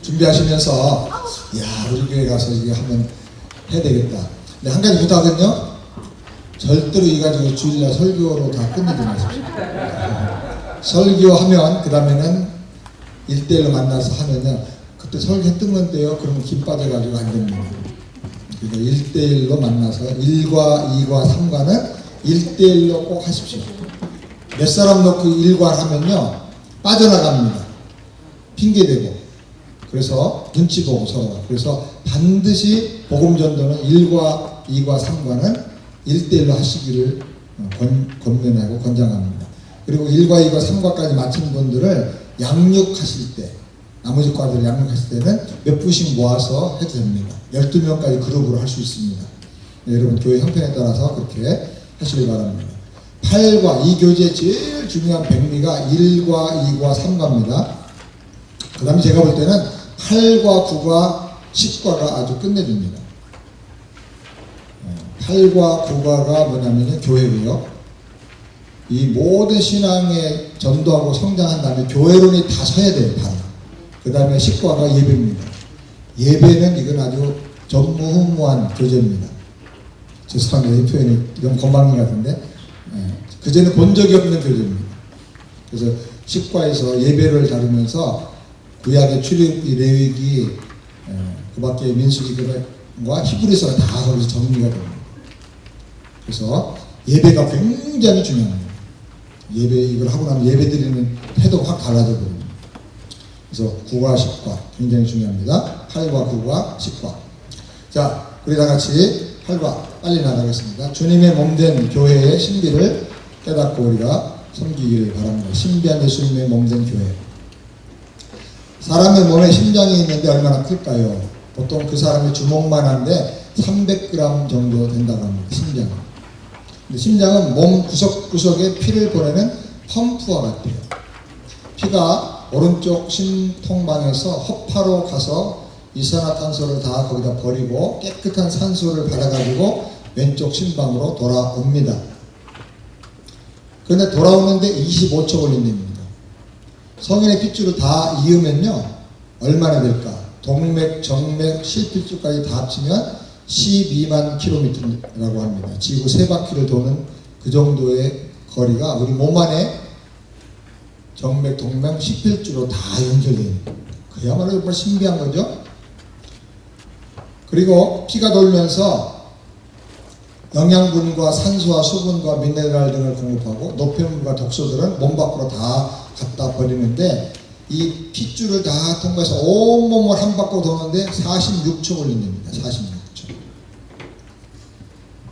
준비하시면서 우리 교회 가서 이게 한번 해야 되겠다. 근데 한 가지 부탁은요. 절대로 이 가지고 주일날 설교로 다 끝내지 마십시오. 설교하면 그 다음에는 1대1로 만나서 하면요. 그때 설교했던 건데요. 그러면 김 빠져가지고 안 됩니다. 그러니까 1대1로 만나서 1과 2과 3과는 1대1로 꼭 하십시오. 몇 사람 놓고 1과 하면요. 빠져나갑니다. 핑계대고. 그래서 눈치 보고 서로. 그래서 반드시 복음 전도는 1과 2과 3과는 1대1로 하시기를 권면하고 권장합니다. 그리고 1과 2과 3과까지 마친 분들을 양육하실 때, 나머지 과들을 양육하실 때는 몇 분씩 모아서 해도 됩니다. 12명까지 그룹으로 할 수 있습니다. 네, 여러분 교회 형편에 따라서 그렇게 하시기 바랍니다. 8과 이 교재의 제일 중요한 백미가 1과 2과 3과입니다. 그 다음에 제가 볼 때는 8과 9과 10과가 아주 끝내줍니다. 8과 9과가 뭐냐면요. 교회고요. 이 모든 신앙에 전도하고 성장한 다음에 교회론이 다 서야 돼요. 바로. 그 다음에 10과가 예배입니다. 예배는 이건 아주 전무후무한 교재입니다. 죄송합니다. 이 표현이 이건 건방진 같은데 그전에 본 적이 없는 교재입니다. 그래서 10과에서 예배를 다루면서 구약의 출애굽기, 레위기, 그 밖에 민수기과 히브리서가 다 거기서 정리가 됩니다. 그래서 예배가 굉장히 중요합니다. 예배 이걸 하고 나면 예배 드리는 태도가 확 달라져 버립니다. 그래서 9과 10과 굉장히 중요합니다. 8과 9과 10과. 자, 우리 다 같이 8과 빨리 나가겠습니다. 주님의 몸된 교회의 신비를 깨닫고 우리가 섬기기를 바랍니다. 신비한 예수님의 몸된 교회. 사람의 몸에 심장이 있는데 얼마나 클까요? 보통 그 사람의 주먹만한데 300g 정도 된다고 합니다. 심장은. 근데 심장은 몸 구석구석에 피를 보내는 펌프와 같아요. 피가 오른쪽 심통방에서 허파로 가서 이산화탄소를 다 거기다 버리고 깨끗한 산소를 받아가지고 왼쪽 심방으로 돌아옵니다. 그런데 돌아오는데 25초 걸린답니다. 성인의 핏줄을 다 이으면요 얼마나 될까? 동맥, 정맥, 실핏줄까지 다 합치면 12만 킬로미터라고 합니다. 지구 3바퀴를 도는 그 정도의 거리가 우리 몸 안에 정맥, 동맥, 실핏줄로 다 연결됩니다. 그야말로 정말 신비한 거죠. 그리고 피가 돌면서 영양분과 산소와 수분과 미네랄 등을 공급하고 노폐물과 독소들은 몸 밖으로 다 갖다 버리는데 이 핏줄을 다 통과해서 온몸을 한 바퀴 도는데 46초 걸린답니다. 46초.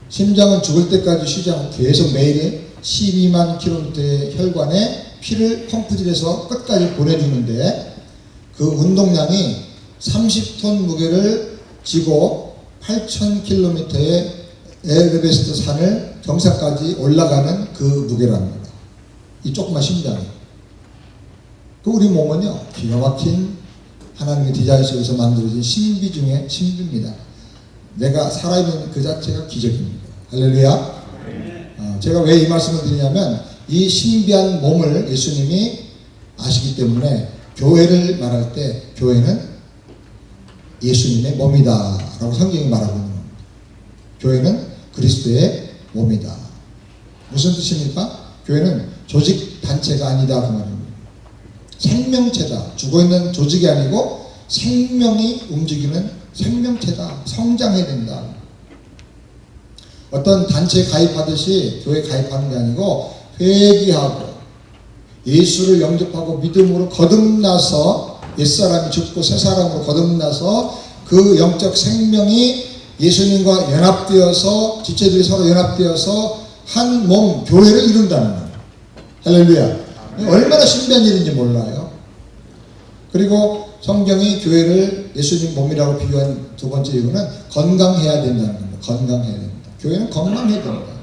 심장은 죽을 때까지 쉬지 않고 계속 매일 12만 킬로미터의 혈관에 피를 펌프질해서 끝까지 보내주는데 그 운동량이 30톤 무게를 지고 8,000km의 에베레스트 산을 정상까지 올라가는 그 무게랍니다. 이 조그만 심장이. 그 우리 몸은요 기가 막힌 하나님의 디자인 속에서 만들어진 신비 중에 신비입니다. 내가 살아있는 그 자체가 기적입니다. 할렐루야. 제가 왜 이 말씀을 드리냐면 이 신비한 몸을 예수님이 아시기 때문에 교회를 말할 때 교회는 예수님의 몸이다 라고 성경이 말하고 있는 겁니다. 교회는 그리스도의 몸이다. 무슨 뜻입니까? 교회는 조직 단체가 아니다 그 말입니다. 생명체다. 죽어있는 조직이 아니고 생명이 움직이는 생명체다. 성장해야 된다. 어떤 단체에 가입하듯이 교회에 가입하는 게 아니고 회개하고 예수를 영접하고 믿음으로 거듭나서 옛사람이 죽고 새사람으로 거듭나서 그 영적 생명이 예수님과 연합되어서 지체들이 서로 연합되어서 한 몸 교회를 이룬다는 거예요. 할렐루야. 얼마나 신비한 일인지 몰라요. 그리고 성경이 교회를 예수님 몸이라고 비유한 두 번째 이유는 건강해야 된다는 겁니다. 건강해야 됩니다. 교회는 건강해야 됩니다.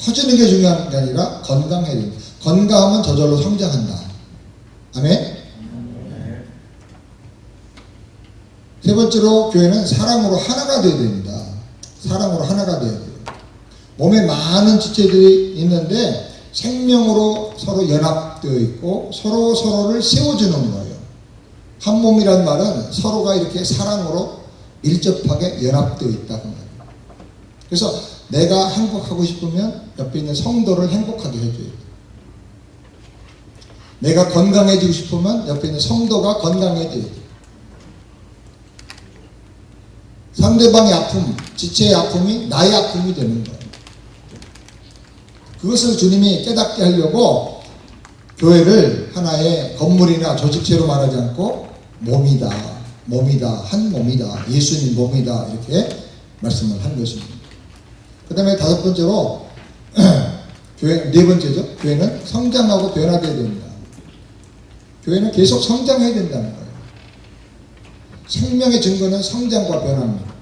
커지는 게 중요한 게 아니라 건강해야 됩니다. 건강하면 저절로 성장한다. 아멘? 세 번째로 교회는 사랑으로 하나가 되어야 됩니다. 사랑으로 하나가 되어야 돼요. 몸에 많은 지체들이 있는데 생명으로 서로 연합되어 있고 서로를 세워주는 거예요. 한 몸이란 말은 서로가 이렇게 사랑으로 밀접하게 연합되어 있다고 말합니다. 그래서 내가 행복하고 싶으면 옆에 있는 성도를 행복하게 해줘야 돼요. 내가 건강해지고 싶으면 옆에 있는 성도가 건강해져야 돼요. 상대방의 아픔, 지체의 아픔이 나의 아픔이 되는 거예요. 그것을 주님이 깨닫게 하려고 교회를 하나의 건물이나 조직체로 말하지 않고 몸이다, 한 몸이다, 예수님 몸이다 이렇게 말씀을 한 것입니다. 그 다음에 다섯 번째로 교회, 네 번째죠. 교회는 성장하고 변화되어야 된다. 교회는 계속 성장해야 된다는 거예요. 생명의 증거는 성장과 변화입니다.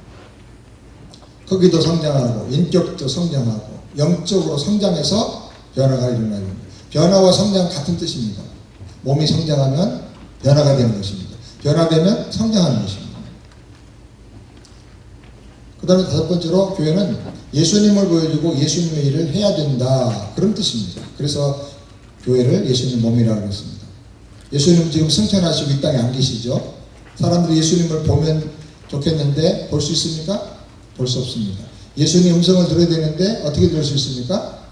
거기도 성장하고 인격도 성장하고 영적으로 성장해서 변화가 일어나야 됩니다. 변화와 성장은 같은 뜻입니다. 몸이 성장하면 변화가 되는 것입니다. 변화되면 성장하는 것입니다. 그 다음에 다섯 번째로 교회는 예수님을 보여주고 예수님의 일을 해야 된다. 그런 뜻입니다. 그래서 교회를 예수님 몸이라고 했습니다. 예수님 지금 승천하시고 이 땅에 안 계시죠? 사람들이 예수님을 보면 좋겠는데 볼 수 있습니까? 볼 수 없습니다. 예수님 음성을 들어야 되는데 어떻게 들을 수 있습니까?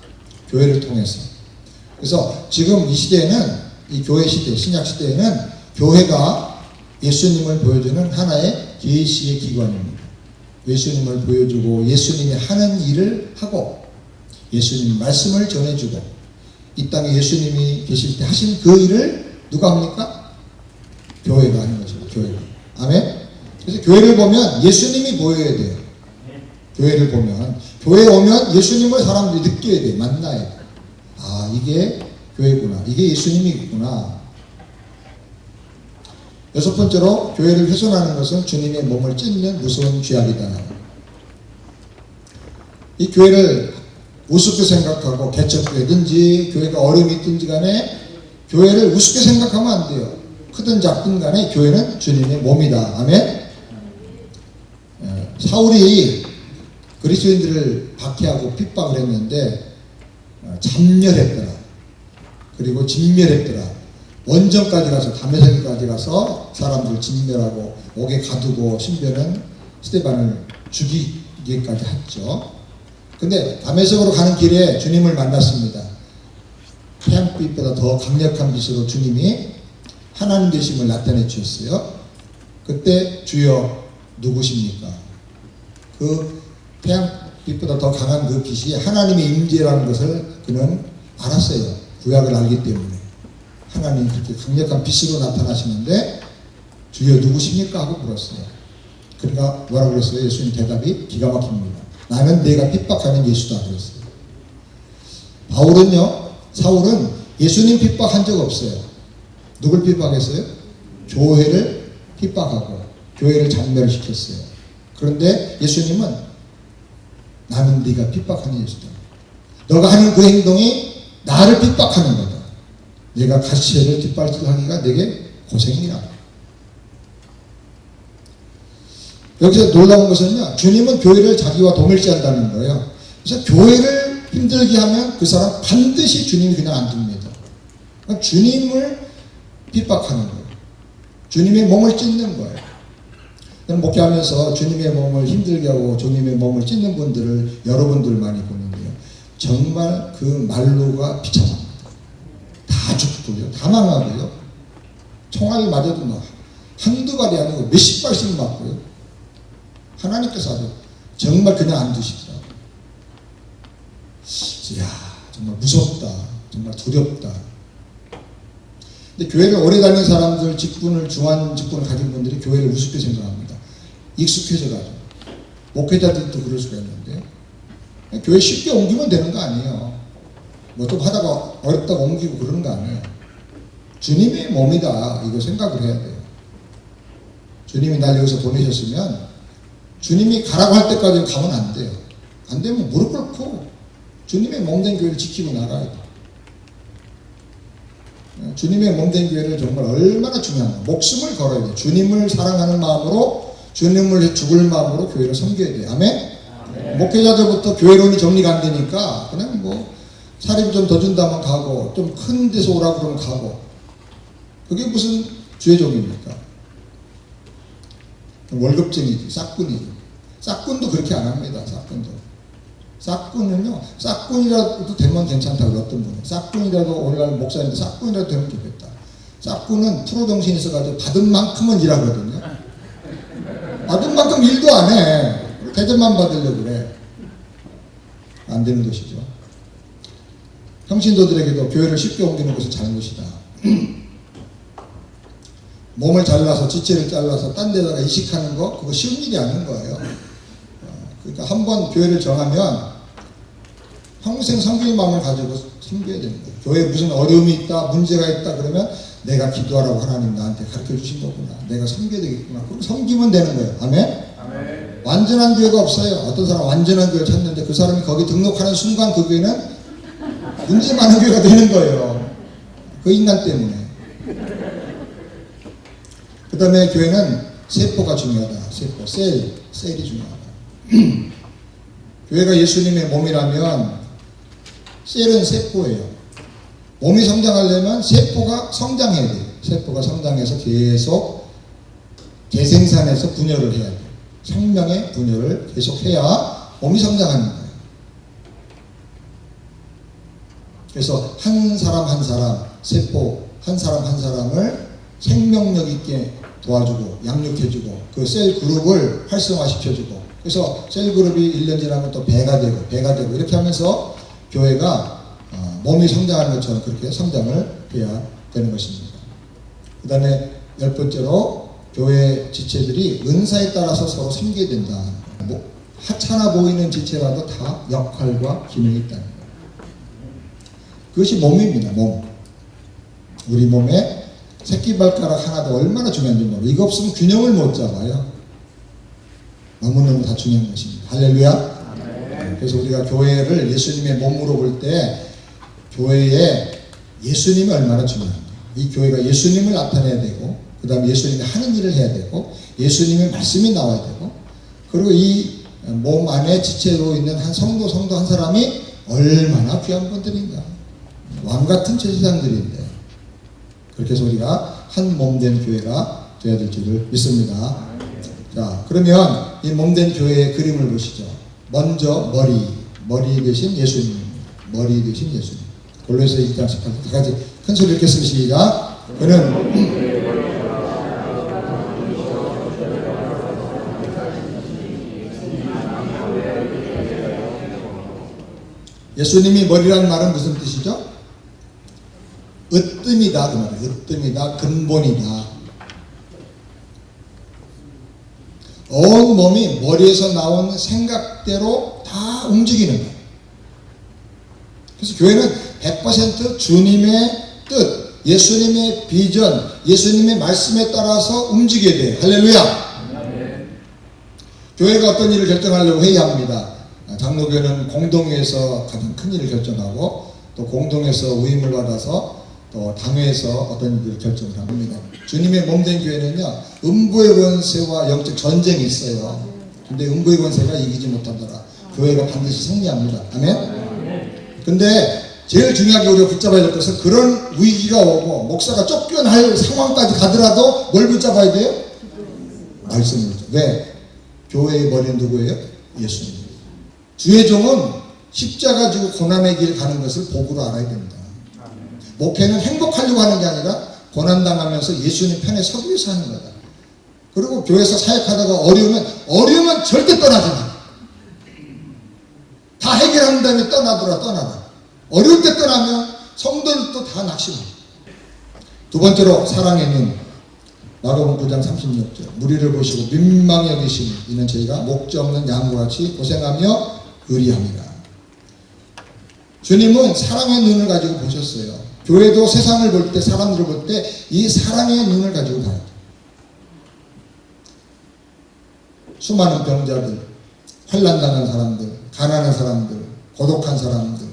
교회를 통해서. 그래서 지금 이 시대에는, 이 교회 시대, 신약 시대에는 교회가 예수님을 보여주는 하나의 계시의 기관입니다. 예수님을 보여주고 예수님이 하는 일을 하고 예수님 말씀을 전해주고 이 땅에 예수님이 계실 때 하신 그 일을 누가 합니까? 교회가 하는 것입니다. 교회가. 아멘? 그래서 교회를 보면 예수님이 보여야 돼요. 교회를 보면. 교회에 오면 예수님을 사람들이 느껴야 돼요. 만나야 돼요. 아, 이게 교회구나. 이게 예수님이구나. 여섯 번째로 교회를 훼손하는 것은 주님의 몸을 찢는 무서운 죄악이다. 이 교회를 우습게 생각하고 개척교회든지 교회가 어려움이 있든지 간에 교회를 우습게 생각하면 안 돼요. 크든 작든 간에 교회는 주님의 몸이다. 아멘. 사울이 그리스도인들을 박해하고 핍박을 했는데 잠멸했더라. 그리고 진멸했더라. 원정까지 가서 다메섹까지 가서 사람들 진멸하고 옥에 가두고 심지어는 스데반을 죽이기까지 했죠. 근데 다메섹으로 가는 길에 주님을 만났습니다. 태양빛보다 더 강력한 빛으로 주님이 하나님 되심을 나타내 주셨어요. 그때 주여 누구십니까? 그 태양빛보다 더 강한 그 빛이 하나님의 임재라는 것을 그는 알았어요. 구약을 알기 때문에. 하나님 그렇게 강력한 빛으로 나타나시는데 주여 누구십니까? 하고 물었어요. 그러니까 뭐라고 그랬어요? 예수님 대답이 기가 막힙니다. 나는 내가 핍박하는 예수다 그랬어요. 사울은 예수님 핍박한 적 없어요. 누굴 핍박했어요? 교회를 핍박하고 교회를 잔멸시켰어요. 그런데 예수님은 나는 네가 핍박하는 예수다. 너가 하는 그 행동이 나를 핍박하는 거다. 내가 가시를 뒷발질하기가 내게 고생이라. 여기서 놀라운 것은요, 주님은 교회를 자기와 동일시한다는 거예요. 그래서 교회를 힘들게 하면 그 사람 반드시 주님이 그냥 안 둡니다. 그러니까 주님을 핍박하는 거예요. 주님의 몸을 찢는 거예요. 저는 목회하면서 주님의 몸을 힘들게 하고 주님의 몸을 찢는 분들을 여러분들 많이 보는데요. 정말 그 말로가 비참합니다. 다 죽고요. 다 망하고요. 총알 맞아도 막 한두 발이 아니고 몇십 발씩 맞고요. 하나님께서 아주 정말 그냥 안 두시더라고요. 이야, 정말 무섭다. 정말 두렵다. 근데 교회를 오래 다니는 사람들, 중한 직분을 가진 분들이 교회를 우습게 생각합니다. 익숙해져가지고. 목회자들도 그럴 수가 있는데, 교회 쉽게 옮기면 되는 거 아니에요. 뭐 좀 하다가 어렵다고 옮기고 그러는 거 아니에요. 주님의 몸이다. 이거 생각을 해야 돼요. 주님이 날 여기서 보내셨으면 주님이 가라고 할 때까지 가면 안 돼요. 안 되면 무릎 꿇고 주님의 몸된 교회를 지키고 나가야 돼요. 주님의 몸된 교회를 정말 얼마나 중요한가. 목숨을 걸어야 돼요. 주님을 사랑하는 마음으로, 주님을 죽을 마음으로 교회를 섬겨야 돼요. 아멘? 목회자들부터 교회론이 정리가 안 되니까 그냥 뭐 사립 좀 더 준다면 가고 좀 큰 데서 오라고 그러면 가고, 그게 무슨 주의종입니까? 월급쟁이지, 싹군이지. 싹군도 그렇게 안 합니다. 싹군이라도 되면 괜찮다고 어떤 분은. 싹군이라도 오늘날 목사님도 싹군이라도 되면 좋겠다. 싹군은 프로 정신이 있어가지고 받은 만큼은 일하거든요. 받은 만큼 일도 안 해. 대접만 받으려고 그래. 안 되는 것이죠. 평신도들에게도 교회를 쉽게 옮기는 것은 잘못이다. 몸을 잘라서 지체를 잘라서 딴 데다가 이식하는 거 그거 쉬운 일이 아닌 거예요. 그러니까 한번 교회를 정하면 평생 섬기는 마음을 가지고 섬겨야 되는 거예요. 교회에 무슨 어려움이 있다, 문제가 있다 그러면 내가 기도하라고 하나님 나한테 가르쳐 주신 거구나. 내가 섬겨야 되겠구나. 그럼 섬기면 되는 거예요. 아멘? 아멘. 완전한 교회가 없어요. 어떤 사람 완전한 교회를 찾는데 그 사람이 거기 등록하는 순간 그 교회는 문제 많은 교회가 되는 거예요. 그 인간 때문에. 그 다음에 교회는 세포가 중요하다. 세포, 셀이 중요하다. 교회가 예수님의 몸이라면 셀은 세포예요. 몸이 성장하려면 세포가 성장해야 돼요. 세포가 성장해서 계속 재생산해서 분열을 해야 돼요. 생명의 분열을 계속 해야 몸이 성장하는 거예요. 그래서 한 사람 한 사람, 세포 한 사람 한 사람을 생명력 있게 도와주고 양육해주고 그 셀 그룹을 활성화시켜주고 그래서 셀 그룹이 1년 지나면 또 배가 되고 이렇게 하면서 교회가 몸이 성장하는 것처럼 그렇게 성장을 해야 되는 것입니다. 그 다음에 10번째로 교회 지체들이 은사에 따라서 서로 섬겨야 된다. 하찮아 보이는 지체라도 다 역할과 기능이 있다는 거예요. 그것이 몸입니다. 몸. 우리 몸에 새끼발가락 하나도 얼마나 중요한지 모르고 이거 없으면 균형을 못 잡아요. 너무너무 다 중요한 것입니다. 할렐루야. 그래서 우리가 교회를 예수님의 몸으로 볼 때 교회에 예수님이 얼마나 중요한가. 이 교회가 예수님을 나타내야 되고 그 다음에 예수님이 하는 일을 해야 되고 예수님의 말씀이 나와야 되고 그리고 이 몸 안에 지체로 있는 한 성도 한 사람이 얼마나 귀한 분들인가. 왕같은 제사장들인데 그렇게 해서 우리가 한 몸된 교회가 되어야 될 줄을 믿습니다. 자, 그러면 이 몸된 교회의 그림을 보시죠. 먼저 머리 대신 예수님, 머리 대신 예수님. 골로새서 2장 18절 다 같이 큰 소리 읽겠습니다. 시작. 그는 예수님이 머리라는 말은 무슨 뜻이죠? 으뜸이다 그 말이에요. 으뜸이다, 근본이다. 온 몸이 머리에서 나온 생각대로 다 움직이는 거예요. 그래서 교회는 100% 주님의 뜻, 예수님의 비전, 예수님의 말씀에 따라서 움직여야 돼요. 할렐루야. 네. 교회가 어떤 일을 결정하려고 회의합니다. 장로교회는 공동회에서 가장 큰 일을 결정하고 또 공동회에서 위임을 받아서 또 당회에서 어떤 일을 결정을 합니다. 주님의 몸된 교회는요, 음부의 권세와 영적 전쟁이 있어요. 근데 음부의 권세가 이기지 못하더라. 교회가 반드시 승리합니다. 아멘? 근데 제일 중요하게 우리가 붙잡아야 될 것은 그런 위기가 오고 목사가 쫓겨날 상황까지 가더라도 뭘 붙잡아야 돼요? 말씀을. 왜? 교회의 머리는 누구예요? 예수님. 주의 종은 십자가 지고 고난의 길 가는 것을 복으로 알아야 됩니다. 목회는 행복하려고 하는 게 아니라 고난당하면서 예수님 편에 서기 위해서 하는 거다. 그리고 교회에서 사역하다가 어려우면 절대 떠나지 마. 다 해결한 다음에 떠나더라. 어려울 때 떠나면 성도들도 다 낙심해. 두 번째로 사랑의 눈. 마가복음 9장 36절. 무리를 보시고 민망히 여기시니 이는 저희가 목자 없는 양과 같이 고생하며 의리합니다. 주님은 사랑의 눈을 가지고 보셨어요. 교회도 세상을 볼 때, 사람들을 볼 때 이 사랑의 눈을 가지고 봐요. 수많은 병자들, 환난당한 사람들, 가난한 사람들, 고독한 사람들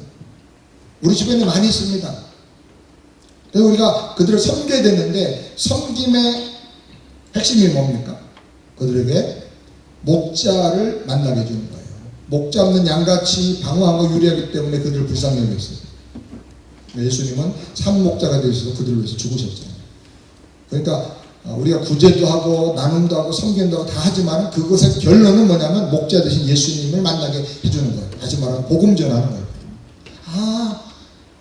우리 주변에 많이 있습니다. 그래서 우리가 그들을 섬겨야 되는데 섬김의 핵심이 뭡니까? 그들에게 목자를 만나게 해주는 거예요. 목자 없는 양같이 방어하고 유리하기 때문에 그들을 불쌍히 여겼어요. 예수님은 산목자가 되셔서 그들을 위해서 죽으셨잖아요. 그러니까 우리가 구제도 하고 나눔도 하고 섬김도 하고 다 하지만 그것의 결론은 뭐냐면 목자 되신 예수님을 만나게 해주는 거예요. 다시 말하면 복음 전하는 거예요.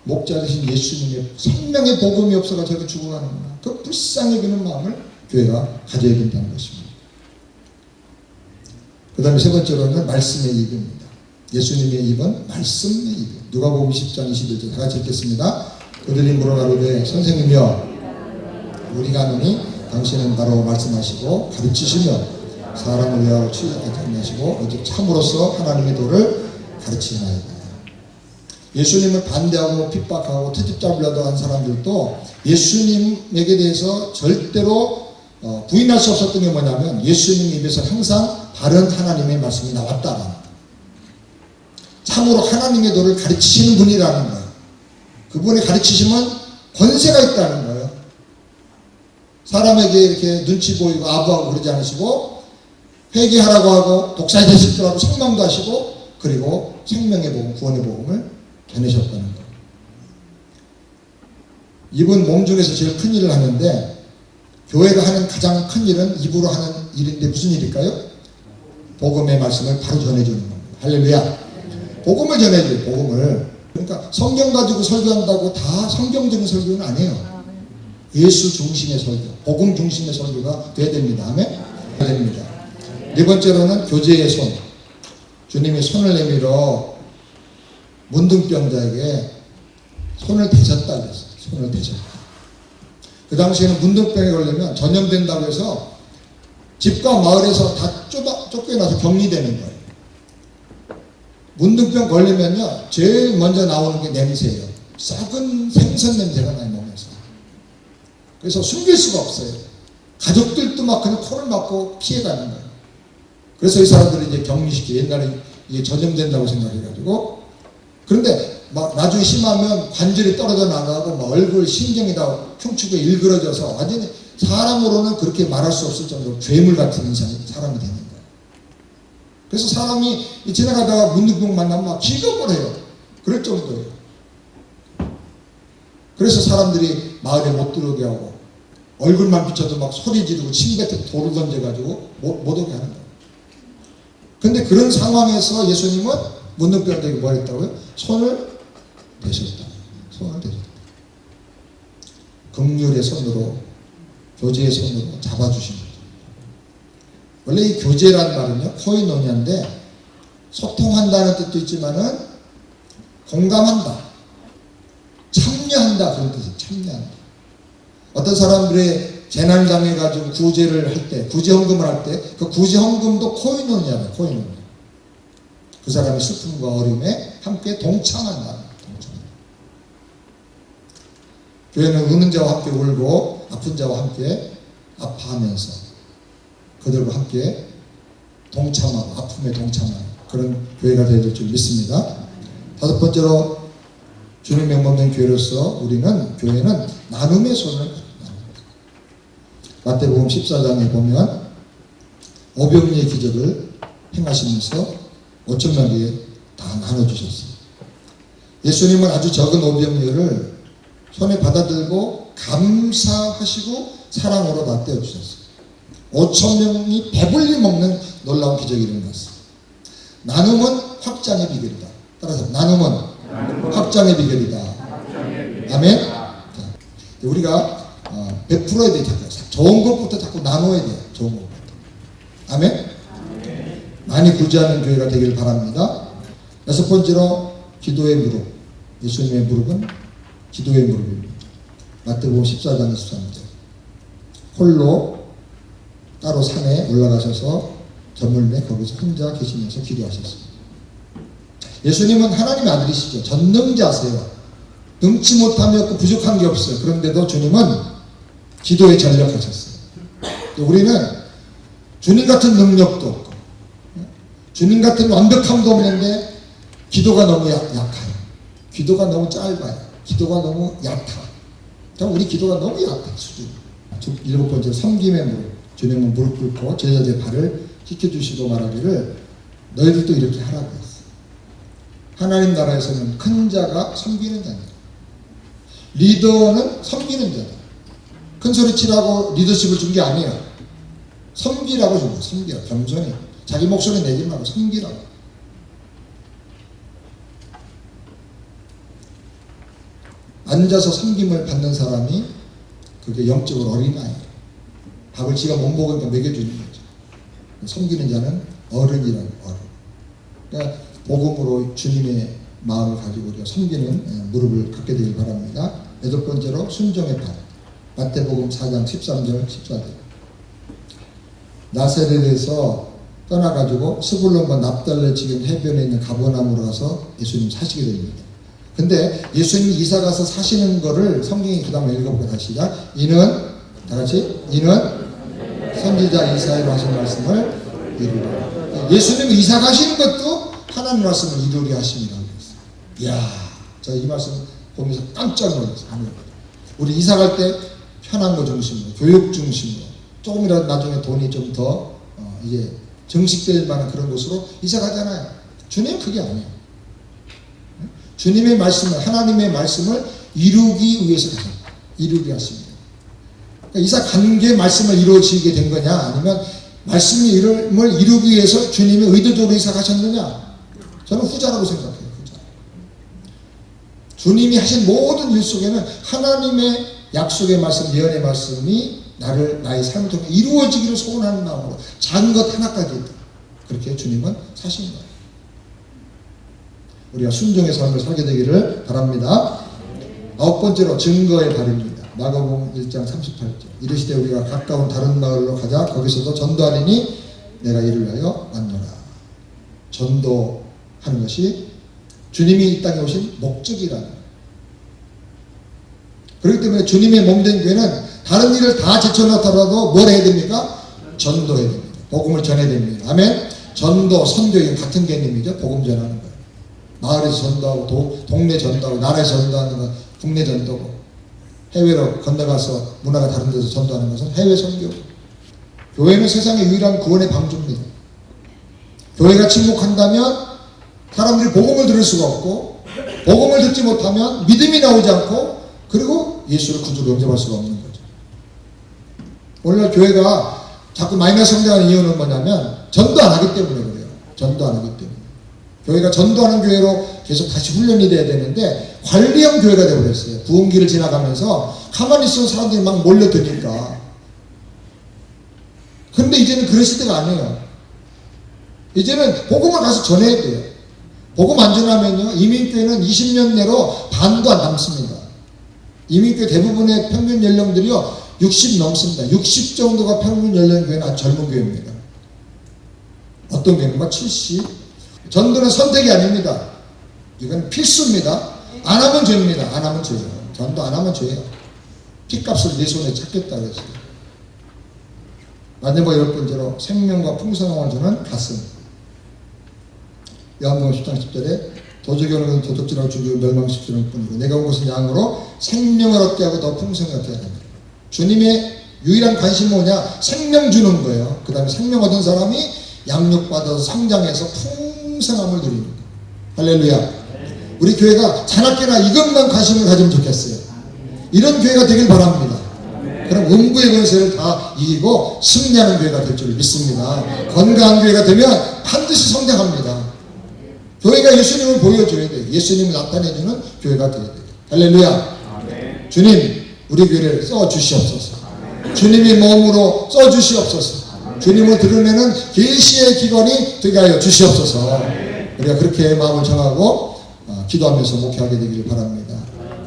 목자 되신 예수님의 생명의 복음이 없어가 저렇게 죽어가는구나. 그 불쌍히 여기는 마음을 교회가 가져야 된다는 것입니다. 그 다음에 세 번째로는 말씀의 입입니다. 예수님의 입은 말씀의 입이에요. 누가복음 10장 21절 다 같이 읽겠습니다. 그들이 물어가로되 선생님이여 우리가 아노니 당신은 바로 말씀하시고 가르치시며 사람을 위하여 취하지 않으시고 오직 참으로서 하나님의 도를 가르치나이다. 예수님을 반대하고 핍박하고 트집 잡으려고 한 사람들도 예수님에게 대해서 절대로 부인할 수 없었던 게 뭐냐면 예수님 입에서 항상 바른 하나님의 말씀이 나왔다라는 거예요. 참으로 하나님의 도를 가르치시는 분이라는 거예요. 그분의 가르치심은 권세가 있다는 거예요. 사람에게 이렇게 눈치 보이고 아부하고 그러지 않으시고 회개하라고 하고 독사에 되실 거라고 책망도 하시고 그리고 생명의 복음, 구원의 복음을 전하셨다는 거예요. 입은 몸 중에서 제일 큰 일을 하는데 교회가 하는 가장 큰 일은 입으로 하는 일인데 무슨 일일까요? 복음의 말씀을 바로 전해주는 겁니다. 할렐루야. 복음을 전해줘요. 복음을. 그러니까 성경 가지고 설교한다고 다 성경적인 설교는 아니에요. 예수 중심의 설교, 복음 중심의 설교가 돼야 됩니다. 아멘? 됩니다. 네 번째로는 교제의 손. 주님이 손을 내밀어 문둥병자에게 손을 대셨다 그랬어요. 손을 대셨다. 그 당시에는 문둥병에 걸리면 전염된다고 해서 집과 마을에서 다 쫓겨나서 격리되는 거예요. 문둥병 걸리면요 제일 먼저 나오는 게 냄새예요. 썩은 생선 냄새가 나요 몸에서. 그래서 숨길 수가 없어요. 가족들도 막 그냥 코를 막고 피해가는 거예요. 그래서 이 사람들이 이제 격리시키 옛날에 이게 전염된다고 생각해가지고 그런데 막 나중에 심하면 관절이 떨어져 나가고 막 얼굴 신경이 다 흉측에 일그러져서 완전히 사람으로는 그렇게 말할 수 없을 정도로 괴물 같은 사람이 되는 거예요. 그래서 사람이 지나가다가 문둥병 만나면 막 기겁을 해요. 그럴 정도예요. 그래서 사람들이 마을에 못 들어오게 하고 얼굴만 비춰도 막 소리 지르고 침 뱉어 돌을 던져가지고 못 오게 하는 거예요. 근데 그런 상황에서 예수님은 문둥병자에게 뭐 했다고요? 손을 대셨다. 손을 대셨다. 긍휼의 손으로, 교제의 손으로 잡아주신 거죠. 원래 이 교제라는 말은요, 코이노니아인데 소통한다는 뜻도 있지만은 공감한다, 참여한다 그런 뜻이에요. 참여한다. 어떤 사람들의 재난 당해가지고 구제를 할 때, 구제 헌금을 할 때 그 구제 헌금도 코이노니아예요. 코이노니아. 그 사람의 슬픔과 어려움에 함께 동참한다. 교회는 우는 자와 함께 울고 아픈 자와 함께 아파하면서 그들과 함께 동참하고 아픔에 동참하는 그런 교회가 되어야 될 줄 믿습니다. 다섯 번째로 주님의 몸된 교회로서 교회는 나눔의 손을 마태복음 14장에 보면 오병이의 기적을 행하시면서 5,000명에게 다 나눠주셨어요. 예수님은 아주 적은 오병이어를 손에 받아들고 감사하시고 사랑으로 다 떼어주셨어요. 5,000명이 배불리 먹는 놀라운 기적이 일어났어요. 나눔은 확장의 비결이다. 따라서 나눔은 확장의 비결이다. 아멘. 자, 우리가 베풀어야 돼. 좋은 것부터 자꾸 나눠야 돼요. 좋은 것부터. 아멘. 많이 구제하는 교회가 되길 바랍니다. 여섯 번째로 기도의 무릎. 예수님의 무릎은 기도의 무릎입니다. 마태복음 14장 23절. 홀로 따로 산에 올라가셔서 저물매 거기서 혼자 계시면서 기도하셨습니다. 예수님은 하나님의 아들이시죠. 전능자세요. 능치 못함이 없고 부족한 게 없어요. 그런데도 주님은 기도에 전력하셨어요. 우리는 주님 같은 능력도 없고 주님 같은 완벽함도 없는데 기도가 너무 약해요. 기도가 너무 짧아요. 기도가 너무 얕아. 우리 기도가 너무 약해. 수준. 일곱 번째 섬김의 무릎. 주님은 무릎 꿇고 제자들의 발을 씻겨주시고 말하기를 너희들도 이렇게 하라고 했어. 하나님 나라에서는 큰 자가 섬기는 자입니다. 리더는 섬기는 자다. 큰 소리 치라고 리더십을 준 게 아니에요. 섬기라고 준 거예요. 섬기라고. 겸손히. 자기 목소리 내지 말고 섬기라고. 앉아서 섬김을 받는 사람이 그게 영적으로 어린아이예요. 밥을 지가 못 먹으니까 먹여주는 거죠. 섬기는 자는 어른이라는 어른. 그러니까 복음으로 주님의 마음을 가지고 우리가 섬기는 무릎을 갖게 되길 바랍니다. 8번째로 순종의 발. 마태복음 4장 13절 14절. 나사렛에서 떠나가지고 스불론과 납달레 지경 해변에 있는 가버나움으로 가서 예수님 사시게 됩니다. 근데 예수님이 이사 가서 사시는 거를 성경이 그 다음에 읽어볼까요? 다시 시작. 이는 선지자 이사야로 하신 말씀을 이루리라. 예수님이 이사 가시는 것도 하나님 말씀을 이루리 하십니다. 이야, 저 이 말씀 보면서 깜짝 놀랐어요. 우리 이사 갈 때 편한 거 중심으로, 교육 중심으로, 조금이라도 나중에 돈이 좀 더 이제 정식될 만한 그런 곳으로 이사 가잖아요. 주님 그게 아니에요. 주님의 말씀을, 하나님의 말씀을 이루기 위해서 가요. 이루게 하십니다. 그러니까 이사 간 게 말씀을 이루어지게 된 거냐, 아니면 말씀을 이루기 위해서 주님이 의도적으로 이사 가셨느냐? 저는 후자라고 생각해요. 후자. 주님이 하신 모든 일 속에는 하나님의 약속의 말씀, 예언의 말씀이 나의 삶을 통해 이루어지기를 소원하는 마음으로 작은 것 하나까지 그렇게 주님은 사신 거예요. 우리가 순종의 삶을 살게 되기를 바랍니다. 9번째로 증거의 발입니다. 마가복음 1장 38절. 이르시되 우리가 가까운 다른 마을로 가자. 거기서도 전도하리니 내가 이를 위하여 왔노라. 전도하는 것이 주님이 이 땅에 오신 목적이라는 거예요. 그렇기 때문에 주님의 몸된 교회는 다른 일을 다 제쳐놓더라도 뭘 해야 됩니까? 전도해야 됩니다. 복음을 전해야 됩니다. 아멘. 전도, 선교, 이건 같은 개념이죠. 복음 전하는 거예요. 마을에서 전도하고 동네 전도하고 나라에서 전도하는 건 국내 전도고, 해외로 건너가서 문화가 다른 데서 전도하는 것은 해외 선교고, 교회는 세상의 유일한 구원의 방주입니다. 교회가 침묵한다면 사람들이 복음을 들을 수가 없고, 복음을 듣지 못하면 믿음이 나오지 않고, 그리고 예수를 구주로 영접할 수가 없는 거죠. 오늘날 교회가 자꾸 마이너스 성장하는 이유는 뭐냐면 전도 안 하기 때문에 그래요. 전도 안 하기 때문에. 교회가 전도하는 교회로 계속 다시 훈련이 돼야 되는데 관리형 교회가 되어버렸어요. 부흥기를 지나가면서 가만히 있어서 사람들이 막 몰려드니까. 그런데 이제는 그랬을 때가 아니에요. 이제는 복음을 가서 전해야 돼요. 복음 안 전하면요, 이민교회는 20년 내로 반도 안 남습니다. 이민교회 대부분의 평균 연령들이요 60 넘습니다. 60 정도가 평균 연령 교회는 아주 젊은 교회입니다. 어떤 교회는 70. 전도는 선택이 아닙니다. 이건 필수입니다. 안 하면 죄입니다. 안 하면 죄예요. 전도 안 하면 죄예요. 핏값을 내 손에 찾겠다 그랬어요. 마지막 10번째로 생명과 풍성함을 주는 가슴. 요한복음 10장 10절에 도적이 오는 것은 도둑질하고 죽이고 멸망시키는 뿐이고 내가 온 것은 양으로 생명을 얻게 하고 더 풍성히 얻게 하는 거예요. 주님의 유일한 관심은 뭐냐? 생명 주는 거예요. 그 다음에 생명 얻은 사람이 양육받아서 성장해서 풍성함을 누리는 거예요. 할렐루야. 우리 교회가 자나깨나 이것만 관심을 가지면 좋겠어요. 이런 교회가 되길 바랍니다. 그럼 음부의 권세를 다 이기고 승리하는 교회가 될 줄 믿습니다. 건강한 교회가 되면 반드시 성장합니다. 교회가 예수님을 보여줘야 돼요. 예수님을 나타내주는 교회가 되어야 돼요. 할렐루야. 아멘. 주님, 우리 교회를 써주시옵소서. 아멘. 주님이 몸으로 써주시옵소서. 아멘. 주님을 드러내는 계시의 기관이 되게 하여 주시옵소서. 아멘. 우리가 그렇게 마음을 정하고 기도하면서 목회하게 되기를 바랍니다.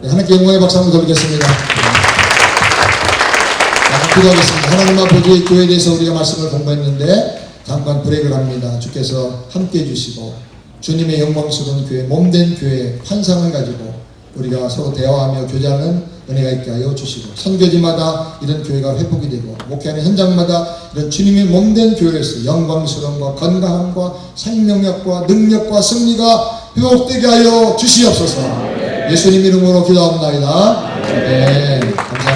네, 하나님께 영광의 박수 한번 돌리겠습니다. 기도하겠습니다. 하나님 아버지, 교회에 대해서 우리가 말씀을 공부했는데 잠깐 브레이크를 합니다. 주께서 함께 해주시고 주님의 영광스러운 교회, 몸된 교회 환상을 가지고 우리가 서로 대화하며 교제하는 은혜가 있게 하여 주시고, 선교지마다 이런 교회가 회복이 되고 목회하는 현장마다 이런 주님의 몸된 교회에서 영광스러움과 건강함과 생명력과 능력과 승리가 회복되게 하여 주시옵소서. 예수님 이름으로 기도합니다. 네, 감사합니다.